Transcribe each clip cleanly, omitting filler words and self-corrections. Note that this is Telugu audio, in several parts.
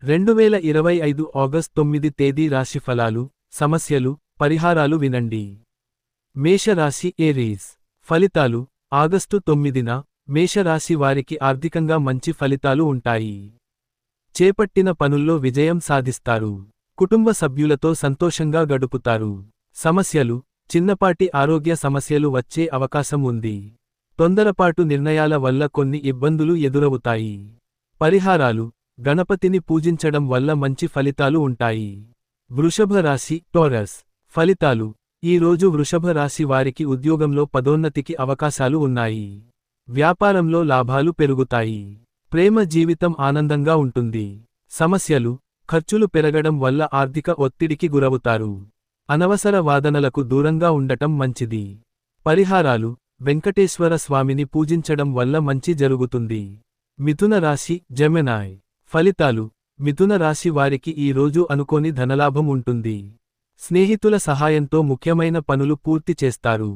2025 ఆగస్ట్ 9 తేదీ రాశి ఫలాలు, సమస్యలు, పరిహారాలు వినండి. మేషరాశి ఏరీస్. ఫలితాలు. ఆగస్టు 9న మేషరాశి వారికి ఆర్థికంగా మంచి ఫలితాలు ఉంటాయి. చేపట్టిన పనుల్లో విజయం సాధిస్తారు. కుటుంబ సభ్యులతో సంతోషంగా గడుపుతారు. సమస్యలు. చిన్నపాటి ఆరోగ్య సమస్యలు వచ్చే అవకాశం ఉంది. తొందరపాటు నిర్ణయాల వల్ల కొన్ని ఇబ్బందులు ఎదురవుతాయి. పరిహారాలు. గణపతిని పూజించడం వల్ల మంచి ఫలితాలు ఉంటాయి. వృషభ రాశి టోరస్. ఫలితాలు. ఈ రోజు వృషభ రాశి వారికి ఉద్యోగంలో పదోన్నతికి అవకాశాలు ఉన్నాయి. వ్యాపారంలో లాభాలు పెరుగుతాయి. ప్రేమ జీవితం ఆనందంగా ఉంటుంది. సమస్యలు. ఖర్చులు పెరగడం వల్ల ఆర్థిక ఒత్తిడికి గురవుతారు. అనవసర వాదనలకు దూరంగా ఉండటం మంచిది. పరిహారాలు. వెంకటేశ్వర స్వామిని పూజించడం వల్ల మంచి జరుగుతుంది. మిథున రాశి జెమినాయ్. ఫలితాలు. మిథున రాశి వారికి ఈ రోజు అనుకోని ధనలాభం ఉంటుంది. స్నేహితుల సహాయంతో ముఖ్యమైన పనులు పూర్తి చేస్తారు.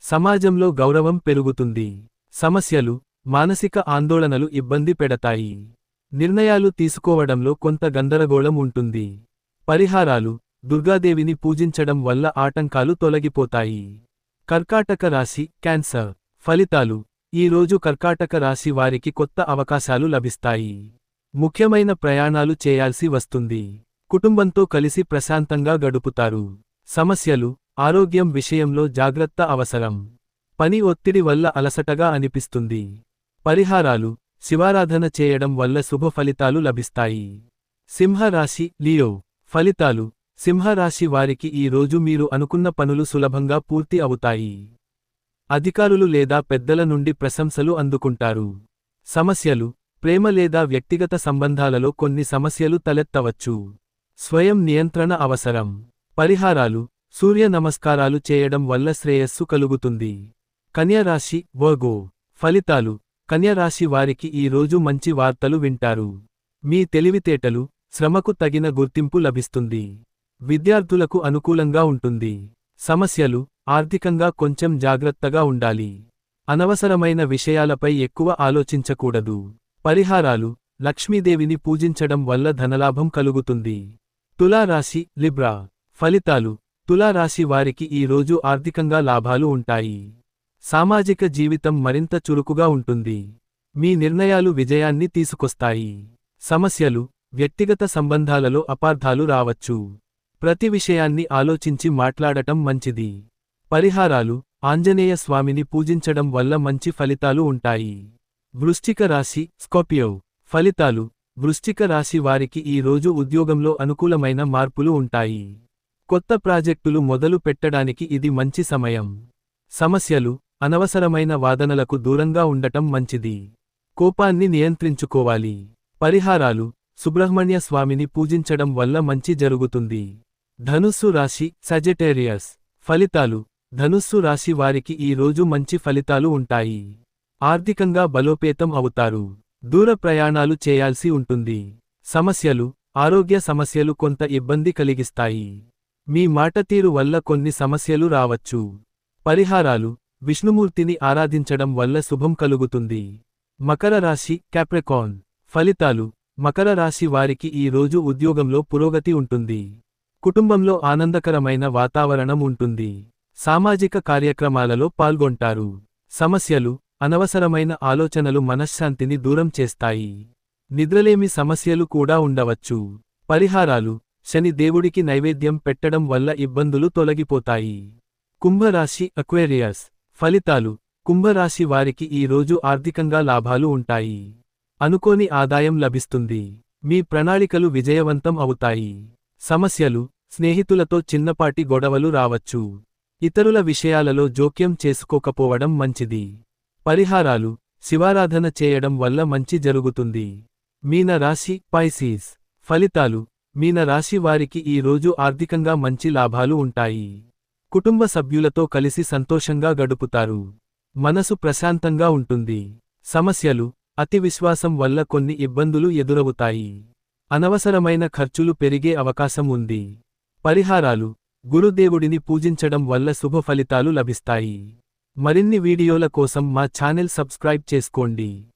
సమాజంలో గౌరవం పెరుగుతుంది. సమస్యలు. మానసిక ఆందోళనలు ఇబ్బంది పెడతాయి. నిర్ణయాలు తీసుకోవడంలో కొంత గందరగోళం ఉంటుంది. పరిహారాలు. దుర్గాదేవిని పూజించడం వల్ల ఆటంకాలు తొలగిపోతాయి. కర్కాటక రాశి క్యాన్సర్. ఫలితాలు. ఈ రోజు కర్కాటక రాశి వారికి కొత్త అవకాశాలు లభిస్తాయి. ముఖ్యమైన ప్రయాణాలు చేయాల్సి వస్తుంది. కుటుంబంతో కలిసి ప్రశాంతంగా గడుపుతారు. సమస్యలు. ఆరోగ్యం విషయంలో జాగ్రత్త అవసరం. పని ఒత్తిడి వల్ల అలసటగా అనిపిస్తుంది. పరిహారాలు. శివారాధన చేయడం వల్ల శుభ ఫలితాలు లభిస్తాయి. సింహరాశి లియో. ఫలితాలు. సింహరాశి వారికి ఈ రోజు మీరు అనుకున్న పనులు సులభంగా పూర్తి అవుతాయి. అధికారులు లేదా పెద్దల నుండి ప్రశంసలు అందుకుంటారు. సమస్యలు. ప్రేమ లేదా వ్యక్తిగత సంబంధాలలో కొన్ని సమస్యలు తలెత్తవచ్చు. స్వయం నియంత్రణ అవసరం. పరిహారాలు. సూర్య నమస్కారాలు చేయడం వల్ల శ్రేయస్సు కలుగుతుంది. కన్యరాశి వర్గో. ఫలితాలు. కన్యరాశి వారికి ఈ రోజు మంచి వార్తలు వింటారు. మీ తెలివితేటలు, శ్రమకు తగిన గుర్తింపు లభిస్తుంది. విద్యార్థులకు అనుకూలంగా ఉంటుంది. సమస్యలు. ఆర్థికంగా కొంచెం జాగ్రత్తగా ఉండాలి. అనవసరమైన విషయాలపై ఎక్కువ ఆలోచించకూడదు. పరిహారాలు. లక్ష్మీదేవిని పూజించడం వల్ల ధనలాభం కలుగుతుంది. తులారాశి లిబ్రా. ఫలితాలు. తులారాశి వారికి ఈ రోజు ఆర్థికంగా లాభాలు ఉంటాయి. సామాజిక జీవితం మరింత చురుకుగా ఉంటుంది. మీ నిర్ణయాలు విజయాన్ని తీసుకొస్తాయి. సమస్యలు. వ్యక్తిగత సంబంధాలలో అపార్థాలు రావచ్చు. ప్రతి విషయాన్ని ఆలోచించి మాట్లాడటం మంచిది. పరిహారాలు. ఆంజనేయ స్వామిని పూజించడం వల్ల మంచి ఫలితాలు ఉంటాయి. వృశ్చిక రాశి స్కార్పియో. ఫలితాలు. వృశ్చిక రాశి వారికి ఈ రోజు ఉద్యోగంలో అనుకూలమైన మార్పులు ఉంటాయి. కొత్త ప్రాజెక్టులు మొదలు పెట్టడానికి ఇది మంచి సమయం. సమస్యలు. అనవసరమైన వాదనలకు దూరంగా ఉండటం మంచిది. కోపాన్ని నియంత్రించుకోవాలి. పరిహారాలు. సుబ్రహ్మణ్య స్వామిని పూజించడం వల్ల మంచి జరుగుతుంది. ధనుస్సు రాశి సజిటేరియస్. ఫలితాలు. ధనుస్సు రాశి వారికి ఈ రోజు మంచి ఫలితాలు ఉంటాయి. ఆర్థికంగా బలోపేతం అవుతారు. దూర ప్రయాణాలు చేయాల్సి ఉంటుంది. సమస్యలు. ఆరోగ్య సమస్యలు కొంత ఇబ్బంది కలిగిస్తాయి. మీ మాటతీరు వల్ల కొన్ని సమస్యలు రావచ్చు. పరిహారాలు. విష్ణుమూర్తిని ఆరాధించడం వల్ల శుభం కలుగుతుంది. మకర రాశి క్యాప్రికార్న్. ఫలితాలు. మకర రాశి వారికి ఈ రోజు ఉద్యోగంలో పురోగతి ఉంటుంది. కుటుంబంలో ఆనందకరమైన వాతావరణం ఉంటుంది. సామాజిక కార్యక్రమాలలో పాల్గొంటారు. సమస్యలు. అనవసరమైన ఆలోచనలు మనశ్శాంతిని దూరం చేస్తాయి. నిద్రలేమి సమస్యలు కూడా ఉండవచ్చు. పరిహారాలు. శని దేవుడికి నైవేద్యం పెట్టడం వల్ల ఇబ్బందులు తొలగిపోతాయి. కుంభరాశి అక్వేరియస్. ఫలితాలు. కుంభరాశి వారికి ఈ రోజు ఆర్థికంగా లాభాలు ఉంటాయి. అనుకోని ఆదాయం లభిస్తుంది. మీ ప్రణాళికలు విజయవంతం అవుతాయి. సమస్యలు. స్నేహితులతో చిన్నపాటి గొడవలు రావచ్చు. ఇతరుల విషయాలలో జోక్యం చేసుకోకపోవడం మంచిది. పరిహారాలు. శివారాధన చేయడం వల్ల మంచి జరుగుతుంది. మీన రాశి పైసీస్. ఫలితాలు. మీన రాశి వారికి ఈ రోజు ఆర్థికంగా మంచి లాభాలు ఉంటాయి. కుటుంబ సభ్యులతో కలిసి సంతోషంగా గడుపుతారు. మనసు ప్రశాంతంగా ఉంటుంది. సమస్యలు. అతి విశ్వాసం వల్ల కొన్ని ఇబ్బందులు ఎదురవుతాయి. అనవసరమైన ఖర్చులు పెరిగే అవకాశం ఉంది. పరిహారాలు. గురుదేవుడిని పూజించడం వల్ల శుభ ఫలితాలు లభిస్తాయి. మరిన్ని వీడియోల కోసం మా ఛానెల్ సబ్స్క్రైబ్ చేసుకోండి.